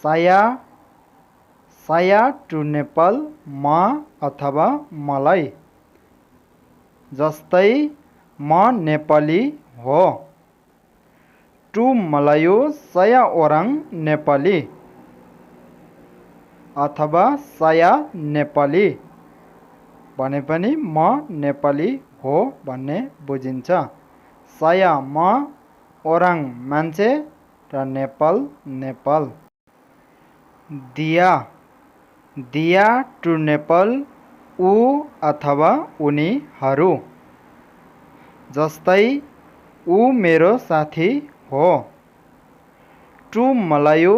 saya, saya to Nepal म अथवा मलाई। जस्तै म नेपाली हो। टु मलायो saya orang नेपाली अथवा saya नेपाली भने पनि म नेपाली हो भन्ने बुझिन्छ। saya म, orang मान्छे र नेपाल नेपाल। दिया, दिया टु नेपाल ऊ अथवा उनीहरू। जस्तै ऊ मेरो साथी हो। टु मलायो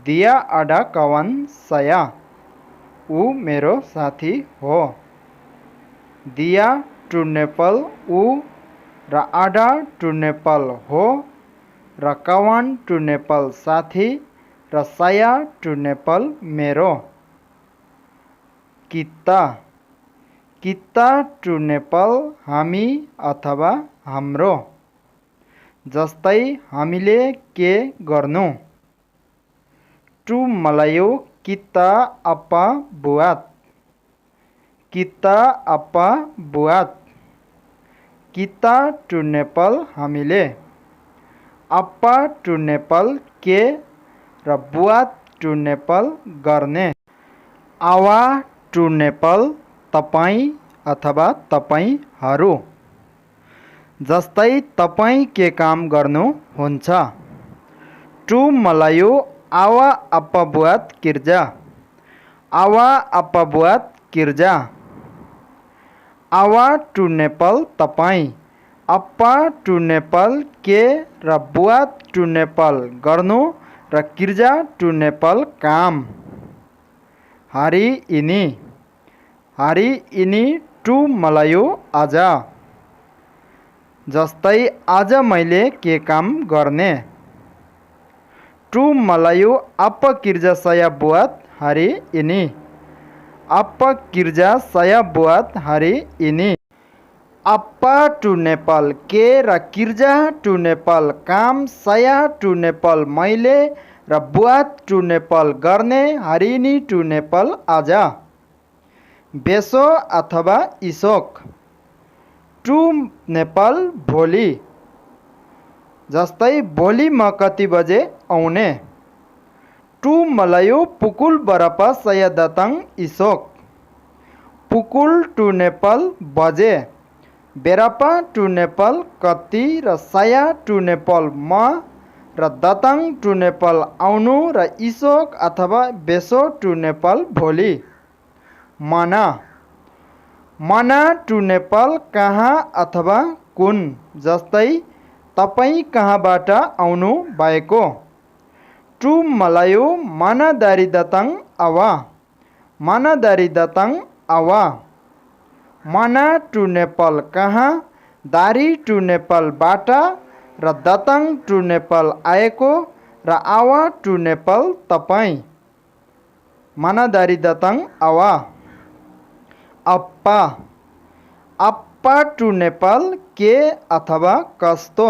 दिया ada kawan saya ऊ मेरो साथी हो। दिया टु नेपाल ऊ र ada टु नेपाल हो र kawan टु नेपाल साथी र saya टु नेपाल मेरो। kita, kita टु नेपाल हामी अथवा हाम्रो। जस्तै हामीले के गर्नु। To Malay kita apa buat kita apa buat। kita to Nepal हामीले। apa टु नेपाल के र buat टु नेपाल गर्ने। आवा टु नेपाल तपाईँ अथवा तपाईँहरू। जस्तै तपाईँ के काम गर्नुहुन्छ। टु मलायो आवा apa buat kerja आवा apa buat kerja। आवा टु नेपाल तपाईँ, apa टु नेपाल के र buat टु नेपाल गर्नु र kerja टु नेपाल काम। hari ini, hari ini to Malay आज। जस्तै आज मैले के काम गर्ने। To Malay apa kerja saya buat hari ini apa kerja saya buat hari ini। apa to Nepal के र kerja टु नेपाल काम, saya टु नेपाल मैले र buat टु नेपाल गर्ने, hari ini टु नेपाल आज। बेसो अथवा इसोक टु नेपाल भोलि। जस्तै भोलि म कति बजे आउने। To Malay pukul berapa saya datang esok pukul to Nepal बजे। berapa टु नेपाल कति र saya टु नेपाल म र datang टु नेपाल आउनु र esok अथवा बेसो टु नेपाल भोलि। mana, mana टु नेपाल कहाँ अथवा कुन। जस्तै तपाईँ कहाँबाट आउनु भएको। To Malay mana dari datang awa mana dari datang awa। mana to Nepal कहाँ, dari टु नेपाल बाट र datang टु नेपाल आएको र awa टु नेपाल तपाईँ। mana dari datang awa। appa, appa टु नेपाल के अथवा कस्तो।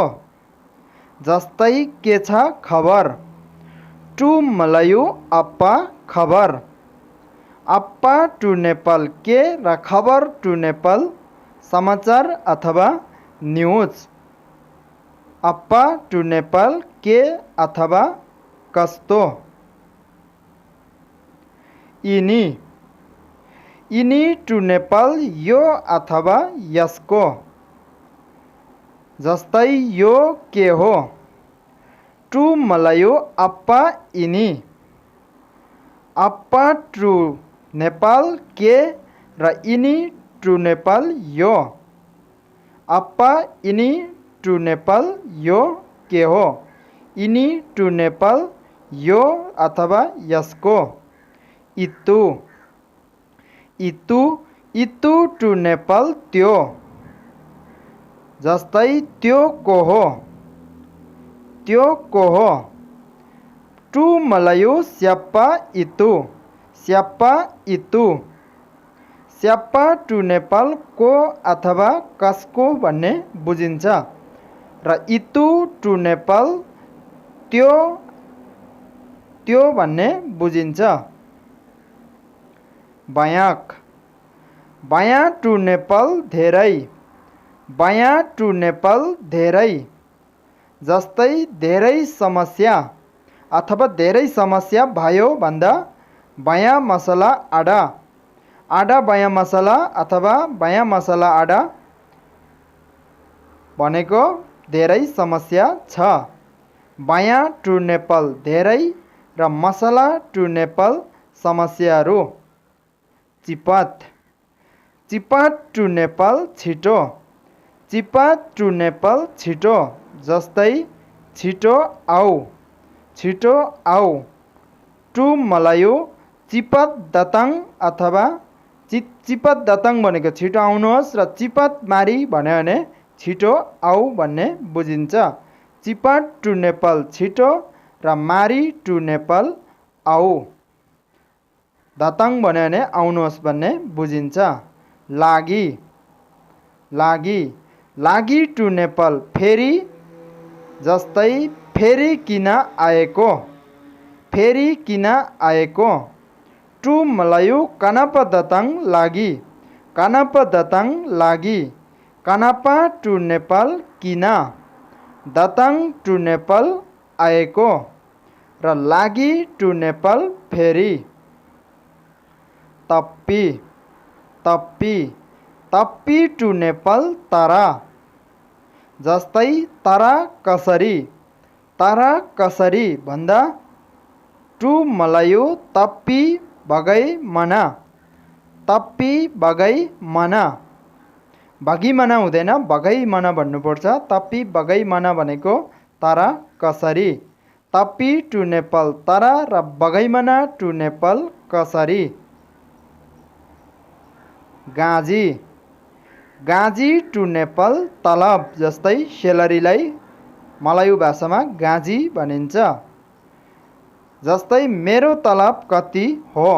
जस्तै के छ खबर। टु मलायो appa खबर। appa टु नेपाल के र खबर टु नेपाल समाचार अथवा न्यूज। appa टु नेपाल के अथवा कस्तो। ini, ini टु नेपाल यो अथवा यसको। जस्तै यो के हो। To Malay apa ini apa to Nepal के र ini टु नेपाल यो। apa ini टु नेपाल यो के हो। ini टु नेपाल यो अथवा यसको। itu, itu, itu to Nepal त्यो। जस्तै त्यो को हो। त्यो को हो। To Malay siapa itu siapa itu। siapa to Nepal को अथवा कसको भन्ने बुझिन्छ र itu टु नेपाल त्यो त्यो भन्ने बुझिन्छ। बयाक बायाँ टु नेपाल धेरै, बायाँ टु नेपाल धेरै। जस्तै धेरै समस्या अथवा धेरै समस्या भयो भन्दा बायाँ मसला आडा, आडा बायाँ मसला अथवा बायाँ मसला आडा भनेको धेरै समस्या छ। बायाँ टु नेपाल धेरै र मसला टु नेपाल समस्याहरू। चिपात चिपात टु नेपाल छिटो, चिपात टु नेपाल छिटो। जस्तै छिटो आऊ, छिटो आऊ। टु मलायु चिपात दताङ अथवा चिपात दताङ भनेको छिटो आउनुहोस् र चिपात मारी भन्यो भने छिटो आऊ भन्ने बुझिन्छ। चिपात टु नेपाल छिटो र मारी टु नेपाल आऊ। दताङ भन्यो भने आउनुहोस् भन्ने बुझिन्छ। लागि लागि लागि टु नेपाल फेरि। जस्तै फेरि किन आएको, फेरि किन आएको। टु मलायु कानापा दताङ लागि, कानापा दताङ लागि। कानापा टु नेपाल किन, दताङ टु नेपाल आएको र लागि टु नेपाल फेरि। तप्पी तप्पी तप्पी टु नेपाल तारा। जस्तै तारा कसरी, तारा कसरी भन्दा टु मलायु तप्पी बगै मना, तप्पी बगै मना। भगी मना हुँदैन, बगै मना भन्नुपर्छ। तप्पी बगै मना भनेको तारा कसरी। तप्पी टु नेपाल तारा र बगै मना टु नेपाल कसरी। गाजी गाजी टु नेपाल तलब। जस्तै सेलरीलाई मलायु भाषामा गाजी भनिन्छ। जस्तै मेरो तलब कति हो।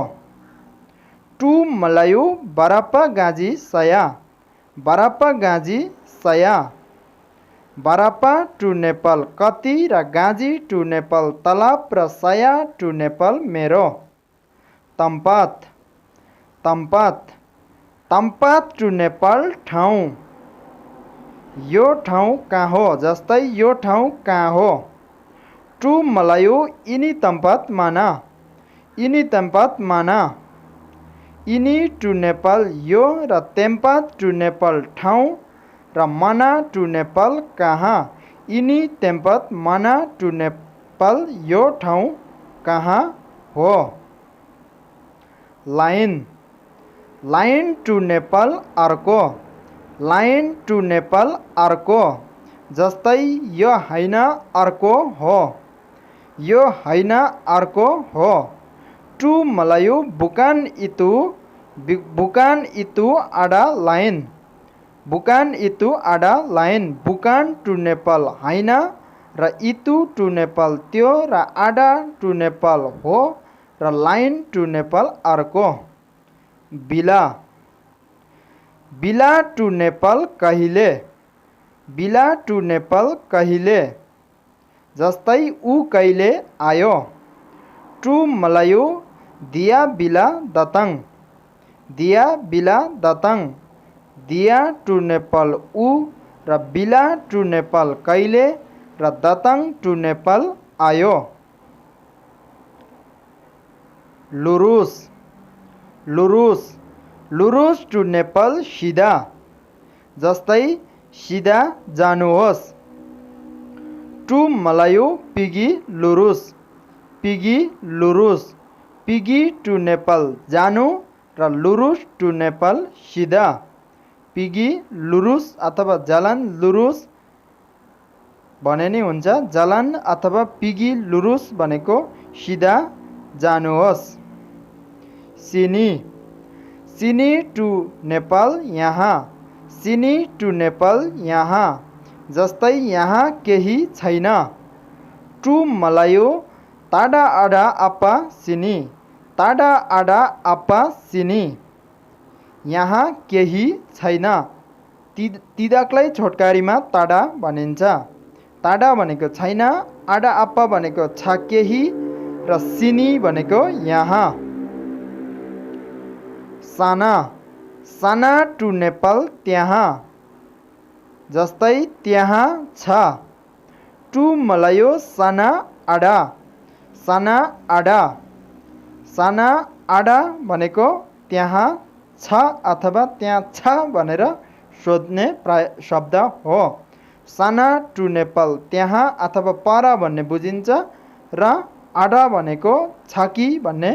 टु मलायु बरापा गाजी सया, बरापा गाजी सया। बरापा टु नेपाल कति र गाजी टु नेपाल तलब र सया टु नेपाल मेरो। तम्पात तम्पात तम्पात टु नेपाल ठाउँ। यो ठाउँ कहाँ हो। जस्तै यो ठाउँ कहाँ हो। टु मलायु यिनी तम्पात माना, यिनी तम्पात माना। यिनी टु नेपाल यो र तेम्पात टु नेपाल ठाउँ र मना टु नेपाल कहाँ। यिनी तेम्पात मना टु नेपाल यो ठाउँ कहाँ हो। लाइन लाइन टु नेपाल अर्को, लाइन टु नेपाल अर्को। जस्तै यो होइन अर्को हो, यो होइन अर्को हो। टु मलायु बुकान itu, bukan itu ada lain, bukan itu ada lain। बुकान टु नेपाल होइन र itu टु नेपाल त्यो र ada टु नेपाल हो र लाइन टु नेपाल अर्को। बिला बिला टु नेपाल कहिले, बिला टु नेपाल कहिले। जस्तै ऊ कहिले आयो। टु मलायु दिया बिला दताङ, दिया बिला दताङ। दिया टु नेपाल ऊ र बिला टु नेपाल कहिले र दताङ टु नेपाल आयो। लुरुस लुरुस लुरुस टु नेपाल सिधा। जस्तै सिधा जानुहोस्। टु मलायु पिगी लुरुस, पिगी लुरुस। पिगी टु नेपाल जानु र लुरुस टु नेपाल सिधा। पिगी लुरुस अथवा जलान लुरुस भने नि हुन्छ। जलान अथवा पिगी लुरुस भनेको सिधा जानुहोस्। सिनी सिनी टु नेपाल यहाँ, सिनी टु नेपाल यहाँ। जस्तै यहाँ केही छैन। टु मलायु ताडा आडा apa सिनी, ताडा आडा apa सिनी। यहाँ केही छैन। तिदकलाई छोटकारीमा ताडा भनिन्छ। ताडा भनेको छैन, आडा apa भनेको छ केही र सिनी भनेको यहाँ। साना, साना टु नेपाल त्यहाँ, जस्तै त्यहाँ छ। टु मलायो साना आडा, साना आडा, साना आडा भनेको त्यहाँ छ अथवा त्यहाँ छ भनेर सोध्ने शब्द हो। साना टु नेपाल त्यहाँ अथवा पर भन्ने बुझिन्छ र आडा भनेको छ कि भन्ने